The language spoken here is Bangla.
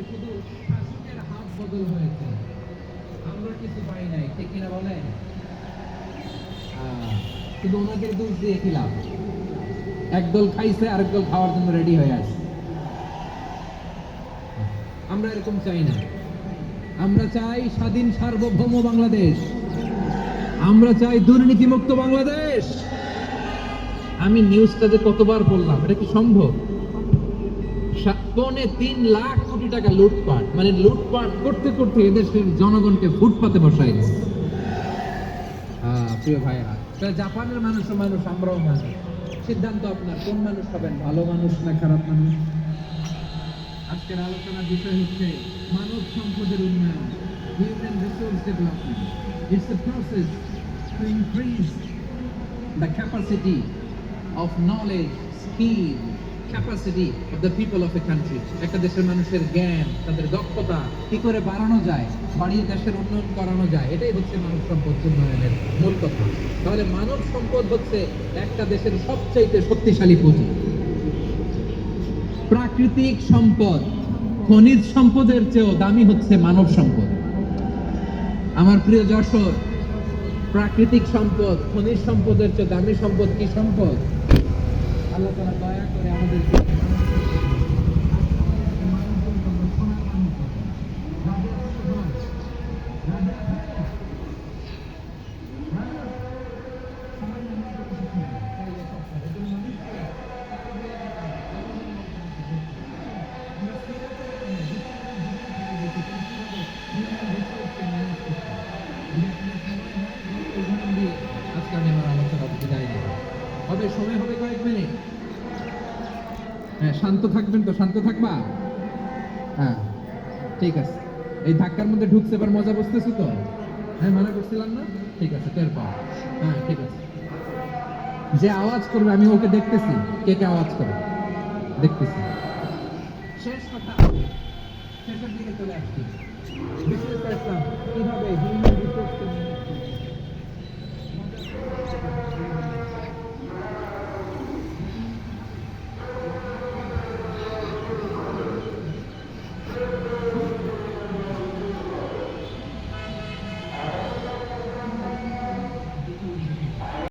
শুধু শাসকের হাত বদল হয়েছে, আমরা কিছু পাই নাই, ঠিক কিনা বলেন? কিন্তু ওনাদের দোষ দিয়ে কি লাভ? একদল খাইছে, আরেক দল খাওয়ার জন্য রেডি হয়ে আছে। আমরা এরকম চাই না। আমরা চাই স্বাধীন সার্বভৌম বাংলাদেশ, আমরা চাই দুর্নীতিমুক্ত বাংলাদেশ। আমি নিউজটা যে কতবার বললাম, এটা কি সম্ভব? 3.25 কোটি টাকা লুটপাট, মানে লুটপাট করতে করতে এদেশের জনগণকে ফুটপাতে বসাই দিচ্ছে। প্রিয় ভাইরা, জাপানের মানুষও মানুষ, আমরাও মানুষ। সিদ্ধান্ত আপনার, কোন মানুষ হবেন, ভালো মানুষ না খারাপ মানুষ? আজকের আলোচনার বিষয় হচ্ছে মানব সম্পদের উন্নয়ন, human resource development. It's a process to increase the capacity of knowledge, skill, capacity of the people of a country. একটা দেশের মানুষের জ্ঞান, তাদের দক্ষতা কি করে বাড়ানো যায়, বাড়িয়ে দেশের উন্নয়ন করানো যায়, এটাই হচ্ছে মানব সম্পদ উন্নয়নের মূল কথা। তাহলে মানব সম্পদ হচ্ছে একটা দেশের সবচাইতে শক্তিশালী পুঁজি। প্রাকৃতিক সম্পদ, খনিজ সম্পদের চেয়েও দামি হচ্ছে মানব সম্পদ। আমার প্রিয় যশোর, প্রাকৃতিক সম্পদ, খনিজ সম্পদের চেয়ে দামি সম্পদ কি সম্পদ? আল্লাহ তাআলা দয়া করে আমাদের আজকে আমি আমার আলোচনা বিদায় নেব। হবে সময় হবে কয়েক মিনিট। হ্যাঁ, শান্ত থাকবেন তো? শান্ত থাকবা? হ্যাঁ, ঠিক আছে। এই ধাক্কার মধ্যে ঢুকছে, এবার মজা বুঝতেছি তো? হ্যাঁ, মানা করছিলাম না? ঠিক আছে, টের পাও। হ্যাঁ, ঠিক আছে। যে আওয়াজ করবে আমি ওকে দেখতেছি, কে কে আওয়াজ করে দেখতেছি। শেষ কথা, শেষের দিকে চলে আসছি। বিশেষ ইসলাম কিভাবে হিউম্যান রিসোর্সকে